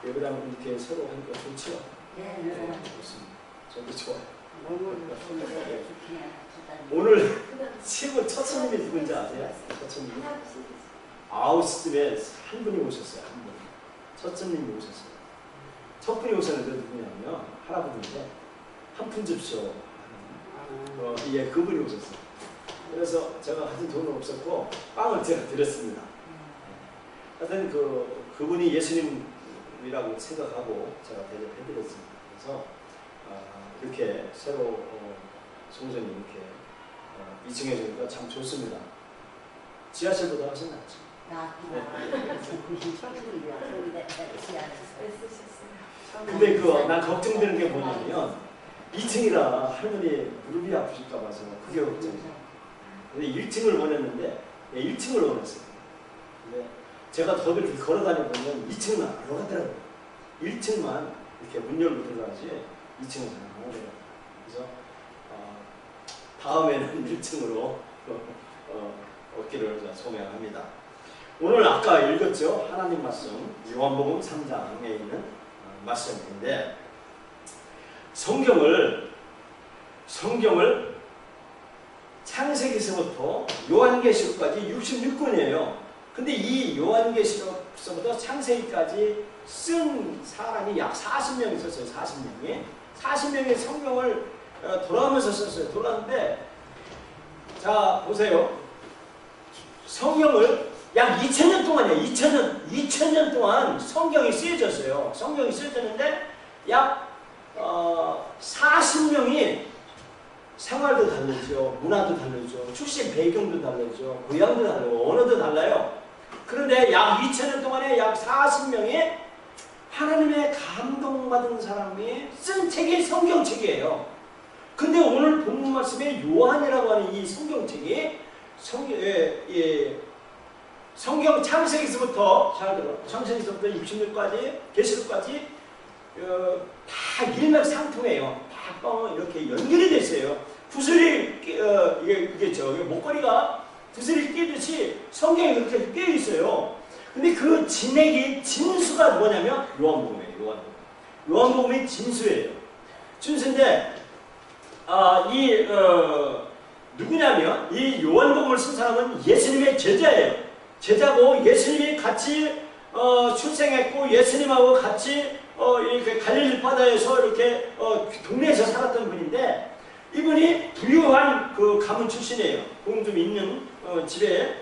예배당 이렇게 서로 하니까 좋죠? 네, 좋습니다. 저도 좋아요. 네. 오늘 최고 첫 손님이 누군지 아세요? 첫 손님이? 9시쯤에 한 분이 오셨어요. 한 분. 첫 손님이 오셨어요. 첫 분이 오셨는데 누구냐면 할아버지인데 한 푼 줍쇼. 예, 그분이 오셨어요. 그래서 제가 가진 돈은 없었고 빵을 제가 드렸습니다. 하여튼 그분이 예수님이라고 생각하고 제가 대접해드렸습니다. 그래서 이렇게 새로 성전이 이렇게 2층에 주니까 참 좋습니다. 지하실보다 훨씬 낫죠. 근데 난 걱정되는 게 뭐냐면 2층이라 할머니 무릎이 아프실까 봐서 그게 걱정이에요. 근데 1층을 원했는데 1층을 원했어요. 근데 제가 더 이렇게 걸어다니보면 2층은 안 올라가더라고요. 1층만 이렇게 문 열고 들어가지 2층은 잘 안 오래요. 그래서 다음에는 1층으로 얻기를 소명합니다. 오늘 아까 읽었죠? 하나님 말씀 요한복음 3장에 있는 말씀인데 성경을 창세기서부터 요한계시록까지 66권이에요. 근데 이 요한계시록서부터 창세기까지 쓴 사람이 약 40명 있었어요. 40명이. 40명의 성경을 돌아오면서 썼어요. 돌아왔는데 자 보세요. 성경을 약 2000년 동안이에요. 2000년 동안 성경이 쓰여졌어요. 성경이 쓰여졌는데 약 40명이 생활도 다르죠. 문화도 다르죠. 출신 배경도 다르죠. 고향도 다르고 언어도 달라요. 그런데 약 2000년 동안에 약 40명이 하나님의 감동받은 사람이 쓴 책이 성경책이에요. 근데 오늘 본문 말씀에 요한이라고 하는 이 성경책이 성경 창세기서부터 창세기서부터 66까지 계시록까지 다 일맥상통해요. 다 이렇게 연결이 됐어요. 구슬이 이게 목걸이가 구슬이 끼듯이 성경에 그렇게 끼어 있어요. 근데 그 진수가 뭐냐면 요한복음이에요. 요한복음이 진수예요. 진수인데 누구냐면 이 요한복음을 쓴 사람은 예수님의 제자예요. 제자고 예수님이 같이 출생했고 예수님하고 같이 이렇게 갈릴리 바다에서 이렇게 동네에서 살았던 분인데 이분이 부유한 그 가문 출신이에요. 돈 좀 있는 집에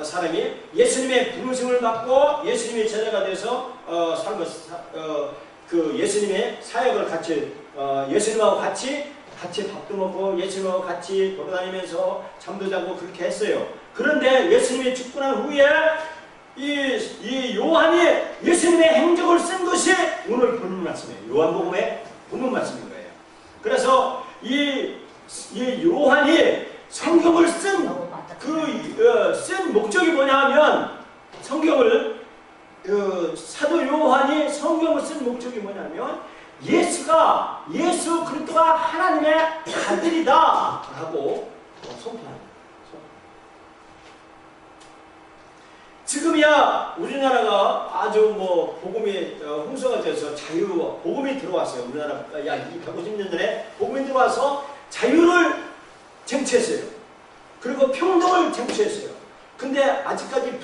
사람이 예수님의 부르심을 받고 예수님의 제자가 돼서 살고 그 예수님의 사역을 같이 예수님하고 같이 밥도 먹고 예수님하고 같이 돌아다니면서 잠도 자고 그렇게 했어요. 그런데 예수님이 죽고 난 후에 이 요한이 예수님의 행적을 쓴 것이 오늘 본문 말씀이에요. 요한복음의 본문 말씀인 거예요. 그래서 이 요한이 성경을 쓴 목적이 뭐냐 하면 사도 요한이 성경을 쓴 목적이 뭐냐면 예수 그리스도가 하나님의 아들이다 라고 선포합니다. 지금이야 우리나라가 아주 복음이 홍수가 돼서 복음이 들어왔어요. 우리나라 약 150년 전에 복음이 들어와서 자유를 쟁취했어요. 그리고 평등을 쟁취했어요. 근데 아직까지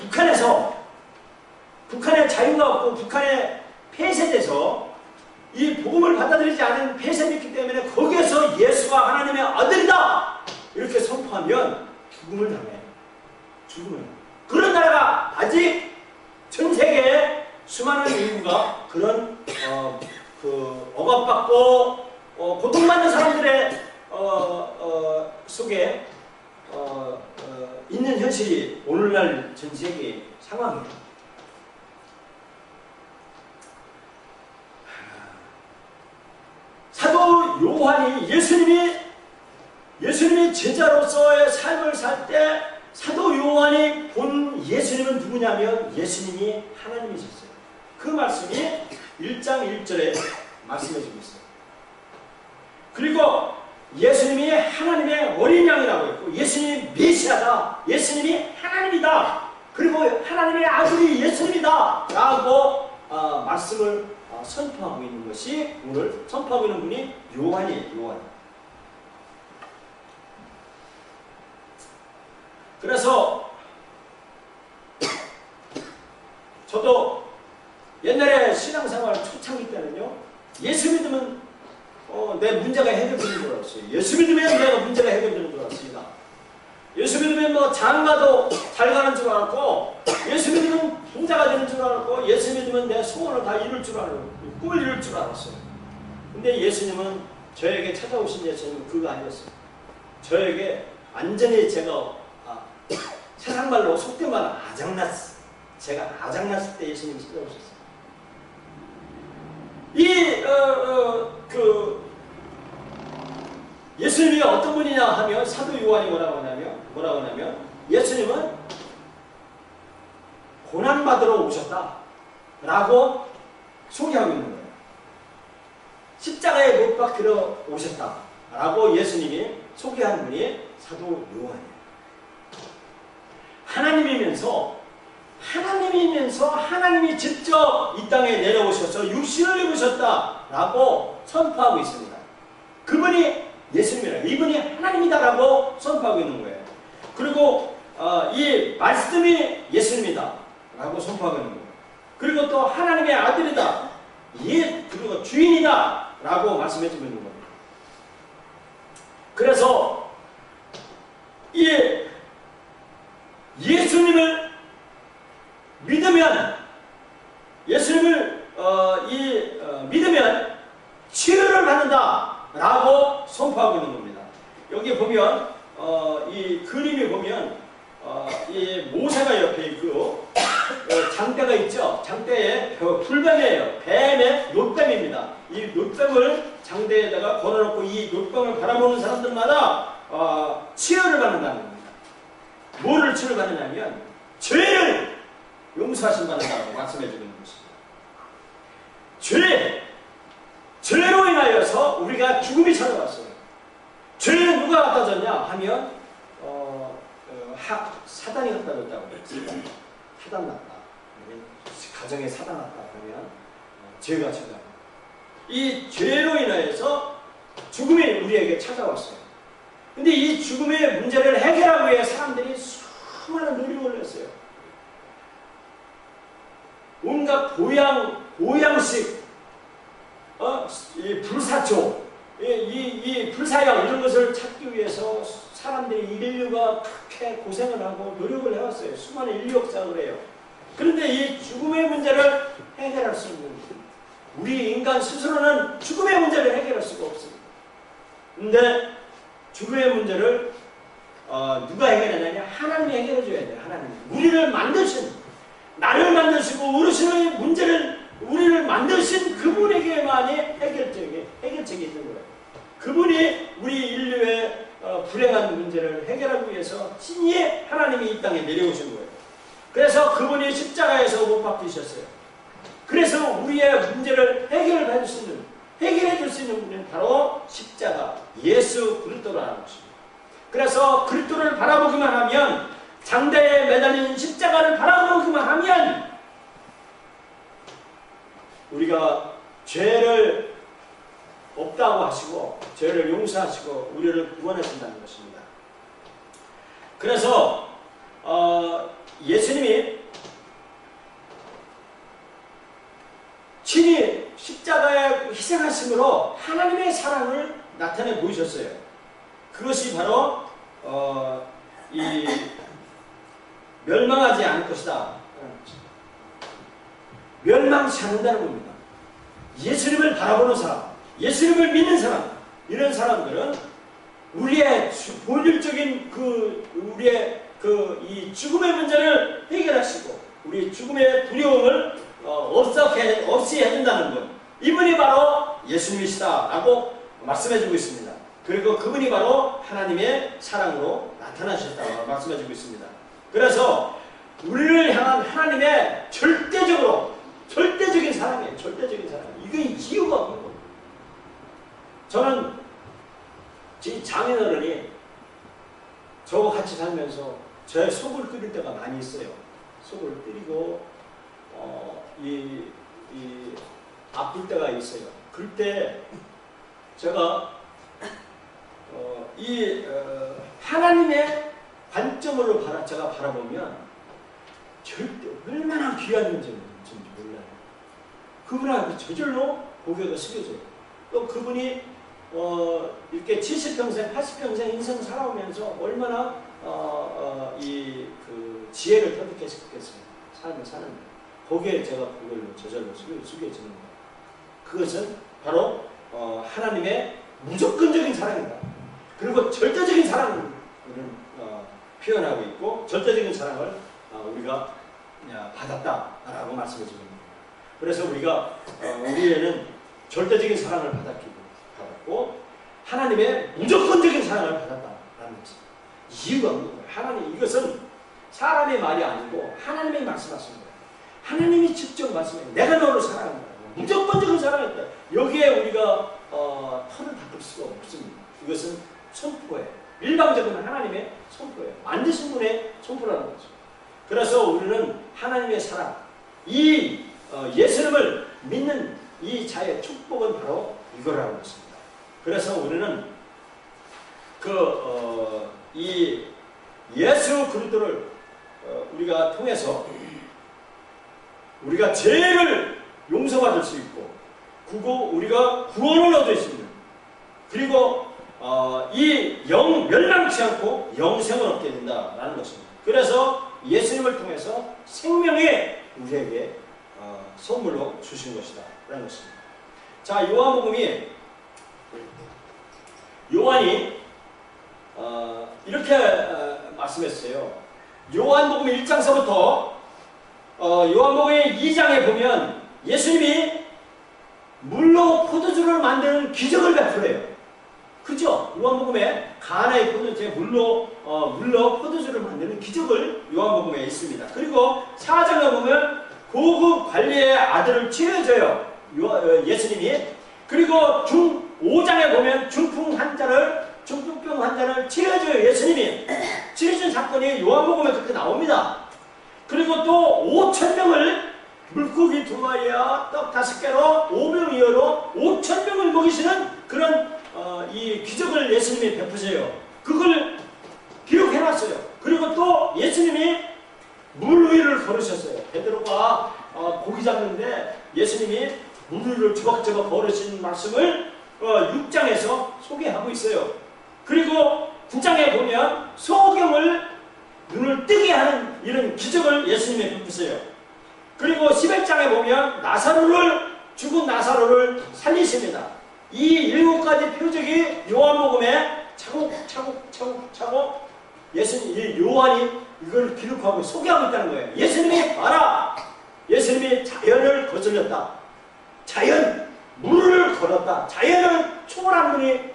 북한에 자유가 없고 북한에 폐쇄돼서 이 복음을 받아들이지 않은 폐쇄됐기 때문에 거기에서 예수가 하나님의 아들이다 이렇게 선포하면 죽음을 당해요. 그런 나라가 아직 전 세계에 수많은 인구가 그런 억압받고 고통받는 사람들의 속에 있는 현실이 오늘날 전 세계 상황이에요. 사도 요한이 예수님의 제자로서의 삶을 살 때 사도 요한이 본 예수님은 누구냐면 예수님이 하나님이셨어요. 그 말씀이 1장 1절에 말씀해주고 있어요. 그리고 예수님이 하나님의 어린 양이라고 했고 예수님이 메시아다. 예수님이 하나님이다. 그리고 하나님의 아들이 예수님이다 라고 말씀을 선포하고 있는 것이, 오늘 선포하고 있는 분이 요한이에요. 요한. 그래서 저도 옛날에 신앙생활 초창기 때는요, 예수 믿으면 내 문제가 해결되는 줄 알았어요. 예수 믿으면 내가 문제가 해결되는 줄 알았습니다. 예수 믿으면 뭐 장가도 잘 가는 줄 알았고, 예수 믿으면 부자가 되는 줄 알았고, 예수 믿으면 내 소원을 다 이룰 줄 알았고, 꿈을 이룰 줄 알았어요. 근데 예수님은, 저에게 찾아오신 예수님은 그거 아니었어요. 저에게 완전히 제가 세상 말로 속된 말로 아작났어요. 제가 아작났을 때 예수님이 찾아오셨어요. 예수님이 어떤 분이냐 하면, 사도 요한이 뭐라고 하냐면 예수님은 고난받으러 오셨다 라고 소개하고 있는 거예요. 십자가에 못 박히러 오셨다 라고 예수님이 소개한 분이 사도 요한이에요. 하나님이 직접 이 땅에 내려오셔서 육신을 입으셨다 라고 선포하고 있습니다. 그분이 예수님이라, 이분이 하나님이다라고 선포하고 있는 거예요. 그리고 이 말씀이 예수님이다 라고 선포하고 있는 거예요. 그리고 또 하나님의 아들이다, 그리고 주인이다 라고 말씀해 주고 있는 겁니다. 그래서 예수님을 믿으면, 믿으면 치유를 받는다 라고 선포하고 있는 겁니다. 여기 보면 이 그림에 보면 이 모세가 옆에 있고 장대가 있죠. 장대에 불뱀이에요. 뱀의 놋뱀입니다. 이 놋뱀을 장대에다가 걸어놓고 이 놋뱀을 바라보는 사람들마다 치유를 받는다는 겁니다. 뭐를 치유를 받느냐면 죄를 용서하신 받는다고 말씀해 주는 것입니다. 죄로 인하여서 우리가 죽음이 찾아왔어요. 죄는 누가 갖다 줬냐 하면 사단이 갖다 줬다고 그랬지. 사단 났다. 가정에 사단 났다 하면 죄가 찾아와요. 이 죄로 인하여서 죽음이 우리에게 찾아왔어요. 근데 이 죽음의 문제를 해결하기 위해 사람들이 수많은 노력을 했어요. 온갖 보양식, 이 불사초, 이 불사약 이런 것을 찾기 위해서 사람들이, 인류가 그렇게 고생을 하고 노력을 해왔어요. 수많은 인류 역사를 해요. 그런데 이 죽음의 문제를 해결할 수 있는, 우리 인간 스스로는 죽음의 문제를 해결할 수가 없습니다. 근데 죽음의 문제를 누가 해결하느냐? 하나님이 해결해 줘야 돼요. 하나님. 우리를 만드신, 나를 만드시고 어르신의 문제를, 우리를 만드신 그분에게만이 해결책이 있는 거예요. 그분이 우리 인류의 불행한 문제를 해결하기 위해서 친히 하나님이 이 땅에 내려오신 거예요. 그래서 그분이 십자가에서 못 박히셨어요. 그래서 우리의 문제를 해결해 줄 수 있는 분은 바로 십자가, 예수 그리스도라는 것입니다. 그래서 그리스도를 바라보기만 하면, 장대에 매달린 십자가를 바라보기만 하면 우리가 죄를 없다고 하시고 죄를 용서하시고 우리를 구원하신다는 것입니다. 그래서 예수님이 친히 십자가에 희생하심으로 하나님의 사랑을 나타내 보이셨어요. 그것이 바로 이 멸망하지 않을 것이다. 멸망치 않는다는 겁니다. 예수님을 바라보는 사람, 예수님을 믿는 사람, 이런 사람들은 우리의 본질적인 우리의 이 죽음의 문제를 해결하시고 우리 죽음의 두려움을 없이 해준다는 분, 이분이 바로 예수님이시다라고 말씀해주고 있습니다. 그리고 그분이 바로 하나님의 사랑으로 나타나셨다고 말씀해주고 있습니다. 그래서 우리를 향한 하나님의 절대적인 사랑이에요. 절대적인 사랑. 이게 이유가 없는 겁니다. 저는 제 장인어른이 저하고 같이 살면서 저의 속을 끓일 때가 많이 있어요. 속을 끓이고 아플 때가 있어요. 그때 제가 하나님의 관점으로 제가 바라보면 절대 얼마나 귀한 존재인지 몰라요. 그분하고 저절로 고개가 숙여져요. 또 그분이 이렇게 70평생, 80평생 인생 살아오면서 얼마나 그 지혜를 터득했겠어요. 삶을 사는데 거기에 제가 고개를 저절로 숙여지는 거예요. 그것은 바로 하나님의 무조건적인 사랑이다. 그리고 절대적인 사랑을 표현하고 있고 받았다라고 사랑을 우리가 받았다라고 말씀해 주는 거예요. 그래서 우리에는 절대적인 사랑을 받았고 하나님의 무조건적인 사랑을 받았다라는 것입니다. 이유가 없는 거예요. 하나님, 이것은 사람의 말이 아니고 하나님이 말씀하신 거예요. 하나님이 직접 말씀해요. 내가 너를 사랑한다. 무조건적인 사랑이다. 여기에 우리가 털을 닦을 수가 없습니다. 이것은 선포예요. 일방적인 하나님의 선포예요. 만드신 분의 선포라는 거죠. 그래서 우리는 하나님의 사랑, 이 예수님을 믿는 이 자의 축복은 바로 이거라고 했습니다. 그래서 우리는 이 예수 그리스도를 우리가 통해서 우리가 죄를 용서받을 수 있고 우리가 구원을 얻을 수 있는, 그리고 이 멸망치 않고 영생을 얻게 된다라는 것입니다. 그래서 예수님을 통해서 생명이 우리에게 선물로 주신 것이다 라는 것입니다. 자, 요한이 이렇게 말씀했어요. 요한복음 1장서부터 요한복음 2장에 보면 예수님이 물로 포도주를 만드는 기적을 베풀어요. 그죠? 요한복음에 가나의 포도주에 물로 포도주를 만드는 기적을 요한복음에 있습니다. 그리고 4장에 보면 고급 관리의 아들을 치료해줘요. 예수님이. 그리고 5장에 보면 중풍병 환자를 치료해줘요. 예수님이. 치료해준 사건이 요한복음에 그렇게 나옵니다. 그리고 또 5,000명을 물고기 2마리와 떡 5개로 5병이어로 5,000명을 먹이시는 그런 이 기적을 예수님이 베푸세요. 그걸 기록해놨어요. 그리고 또 예수님이 물 위를 걸으셨어요. 베드로가 고기 잡는데 예수님이 물 위를 조각조각 걸으신 말씀을 6장에서 소개하고 있어요. 그리고 9장에 보면 소경을 눈을 뜨게 하는 이런 기적을 예수님이 베푸세요. 그리고 11장에 보면 죽은 나사로를 살리십니다. 이 7가지 표적이 요한복음에 차곡차곡 요한이 이걸 기록하고 소개하고 있다는 거예요. 예수님이 봐라! 예수님이 자연을 거슬렸다. 물을 걸었다. 자연을 초월한 분이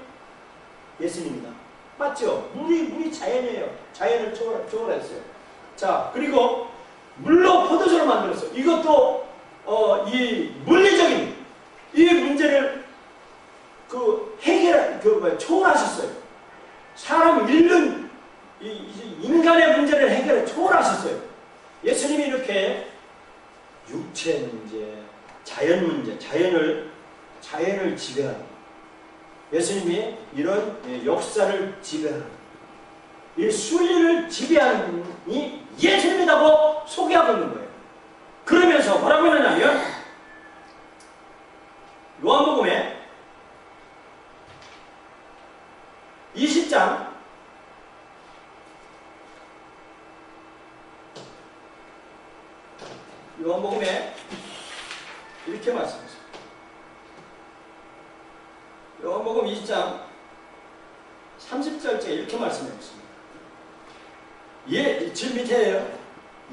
예수님이다. 맞죠? 물이 자연이에요. 자연을 초월했어요. 자, 그리고 물로 포도주를 만들었어요. 이것도 이 물리적인 이 문제를 초월하셨어요. 사람 잃는 인간의 문제를 해결해 초월하셨어요. 예수님이 이렇게 육체 문제, 자연 문제, 자연을 지배하는, 예수님이 이런 역사를 지배하는, 이 순리를 지배하는 분이 예수님이라고 소개하고 있는 거예요. 그러면서 뭐라고 했느냐면 요한복음에 20장 요한복음에 이렇게 말씀하셨습니다. 요한복음 20장 30절째 이렇게 말씀하셨습니다. 질 밑에요.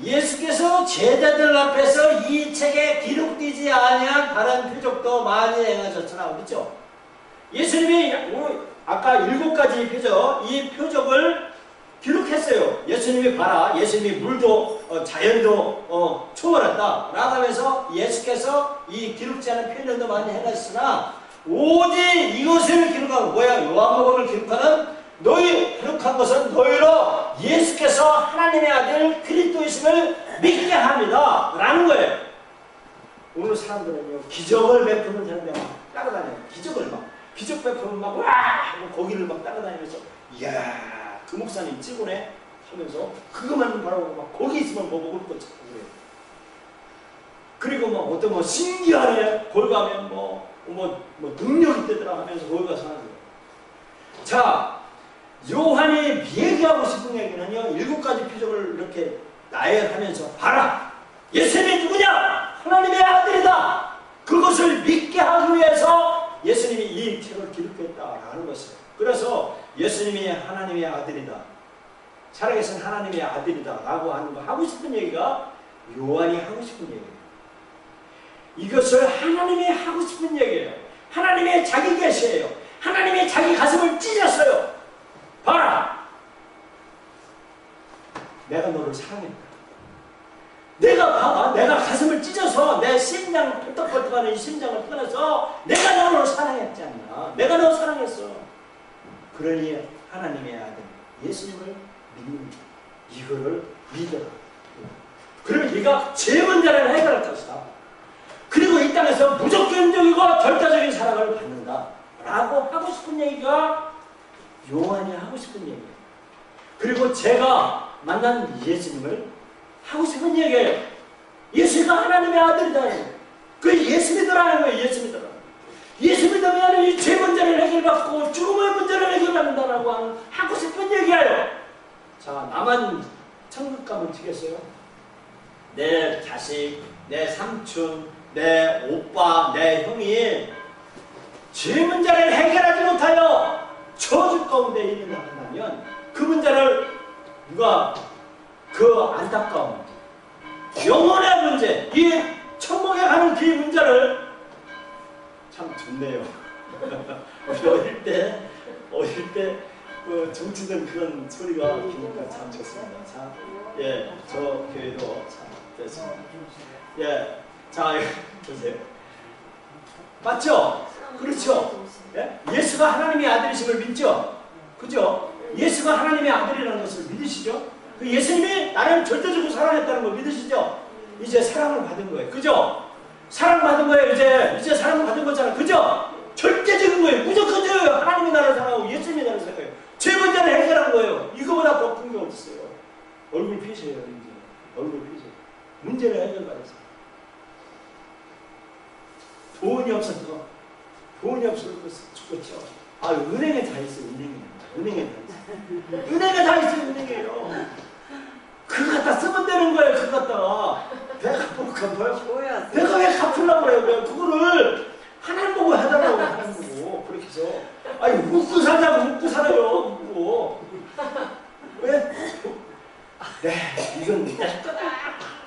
예수께서 제자들 앞에서 이 책에 기록되지 아니한 다른 표적도 많이 행하셨으나, 그렇죠? 예수님이 아까 7가지 표적, 이 표적을 기록했어요. 예수님이 봐라. 예수님이 물도 자연도 초월했다 라고 하면서 예수께서 이 기록지 않은 표현도 많이 행하셨으나 오직 이것을 기록하고, 뭐야? 요한복음을 기록한 것은 너희로 예수께서 하나님의 아들 그리스도이심을 믿게 합니다 라는 거예요. 오늘 사람들은요, 기적을 베푸는 사람들 막 따라다녀요. 기적을 막, 기적 베푸면 막, 와! 하고 거기를 막 따라다니면서, 이야, 그 목사님 찌고네? 하면서, 그것만 바라보고 막, 거기 있으면 뭐 먹을 거 찾고 그래요. 그리고 막, 어떤 뭐, 신기하네? 거기 가면 능력이 있대더라 하면서 거기 가서 하는 거예요. 자, 요한이 얘기하고 싶은 얘기는요, 7가지 표적을 이렇게 나열하면서, 봐라! 예수님이 누구냐? 하나님의 아들이다. 그것을 믿게 하기 위해서 예수님이 이 책을 기록했다라는 것이에요. 그래서 예수님이 하나님의 아들이다. 살아계신 하나님의 아들이다 라고 하는 거, 하고 싶은 얘기가 요한이 하고 싶은 얘기예요. 이것을 하나님이 하고 싶은 얘기예요. 하나님의 자기 계시예요. 하나님의 자기 가슴을 찢었어요. 봐라! 내가 너를 사랑했다. 내가 봐봐. 내가 가슴을 찢어서 내 심장 펄떡펄떡하는 이 심장을 끊어서 내가 너를 사랑했지 않나. 내가 너 사랑했어. 그러니 하나님의 아들 예수님을 믿는 이거를 믿어라. 그러면 네가 죄 문제를 해결할 것이다. 그리고 이 땅에서 무조건적이고 절대적인 사랑을 받는다 라고 하고 싶은 얘기가 요한이 하고 싶은 얘기예요. 그리고 제가 만난 예수님을 하고 싶은 얘기예요. 예수가 하나님의 아들이다. 그 예수 믿으라는 거예요. 예수 믿으라. 예수 믿으면 이 죄 문제를 해결받고 죽음의 문제를 해결받는다라고 하는 하고 싶은 얘기예요. 자, 나만 천국 가면 되겠어요? 내 자식, 내 삼촌, 내 오빠, 내 형이 죄 문제를 해결하지 못하여 저주 가운데 있는 한다면 그 문제를 누가 그 안타까움, 영혼의 문제, 이 천국에 가는 그 문제를 참 좋네요. 어릴 때 그 정치된 그런 소리가 기니까 참 좋습니다. 자, 예, 저 교회도 참 됐습니다. 예, 자, 보세요. 맞죠? 그렇죠? 예? 예수가 하나님의 아들이심을 믿죠? 그죠? 예수가 하나님의 아들이라는 것을 믿으시죠? 그 예수님이 나를 절대적으로 사랑했다는 걸 믿으시죠? 이제 사랑을 받은 거예요. 그죠? 사랑받은 거예요. 이제 사랑을 받은 거잖아요. 그죠? 절대적인 거예요. 무조건적이에요. 하나님이 나를 사랑하고 예수님이 나를 사랑해요. 죄 문제를 해결한 거예요. 이거보다 더 큰 게 어디 있어요? 얼굴 피세요. 이제. 얼굴 피세요. 문제를 해결받았어요. 돈이 없어서 죽었죠. 아, 은행에 다 있어요. 은행에 다 있어요. 은행에요. 그거 갖다 쓰면 되는 거예요. 그거 갖다가 배가 갚아요. 배가 왜 갚으려고 그래요? 그거를 하나님 보고 해달라고. 하나님 보고 그렇게 해서 아니 묻고 살자고. 묻고 살아요. 묻고 왜? 네, 이건 내 거다.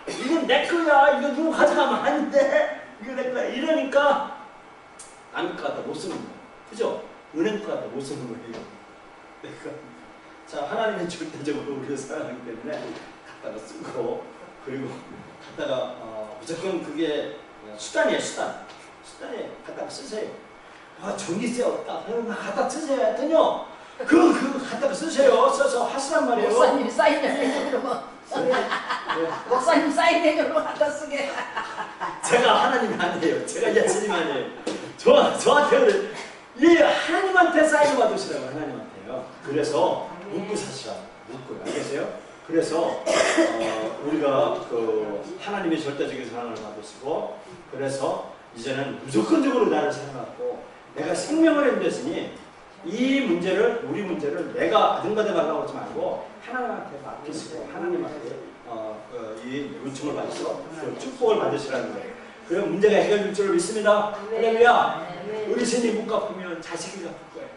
이건 내 거야. 이거 누구 가져가면 안 돼. 이거 내 거야. 이러니까 남의 거 갖다 못 쓰는 거야. 그죠? 은행 거 갖다 못 쓰는 거예요. 그러니까 자, 하나님은 절대적으로 우리를 사랑하기 때문에 갖다가 쓰고, 그리고 갖다가 무조건 그게 수단이에요. 수단에 갖다가 쓰세요. 아, 전기세 없다. 그러면 갖다 쓰세요. 했더니요. 그거 갖다가 쓰세요. 써서 하시란 말이에요. 목사님 사인해줘 그러면. 목사님 사인해줘 갖다 쓰게. 제가 하나님이 아니에요. 제가 예수님 아니에요. 저한테 이 하나님한테 사인을 받으시라고. 하나님한테요. 그래서 묻고 사시라. 묻고요. 알겠어요? 그래서 우리가 그 하나님의 절대적인 사랑을 받으시고, 그래서 이제는 무조건적으로 나를 사랑하고 내가 생명을 행됐으니 이 문제를, 우리 문제를 내가 아등바등하려고 하지 말고 하나님한테 맡기시고 하나님한테 이 요청을 받으시고 그 축복을 받으시라는 거예요. 그럼 문제가 해결될 줄 믿습니다. 할렐루야. 우리 신이 못 갚으면 자식이 갚을 거예요.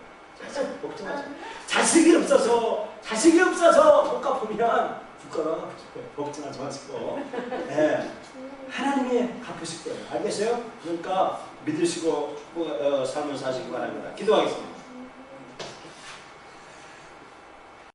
자식 걱정하지 마. 자식이 없어서 못 갚으면 국가가 갚을 거예요. 걱정하지 마시고. 네. 하나님이 갚으실 거예요. 알겠어요? 그러니까 믿으시고 삶을 사시기 바랍니다. 기도하겠습니다.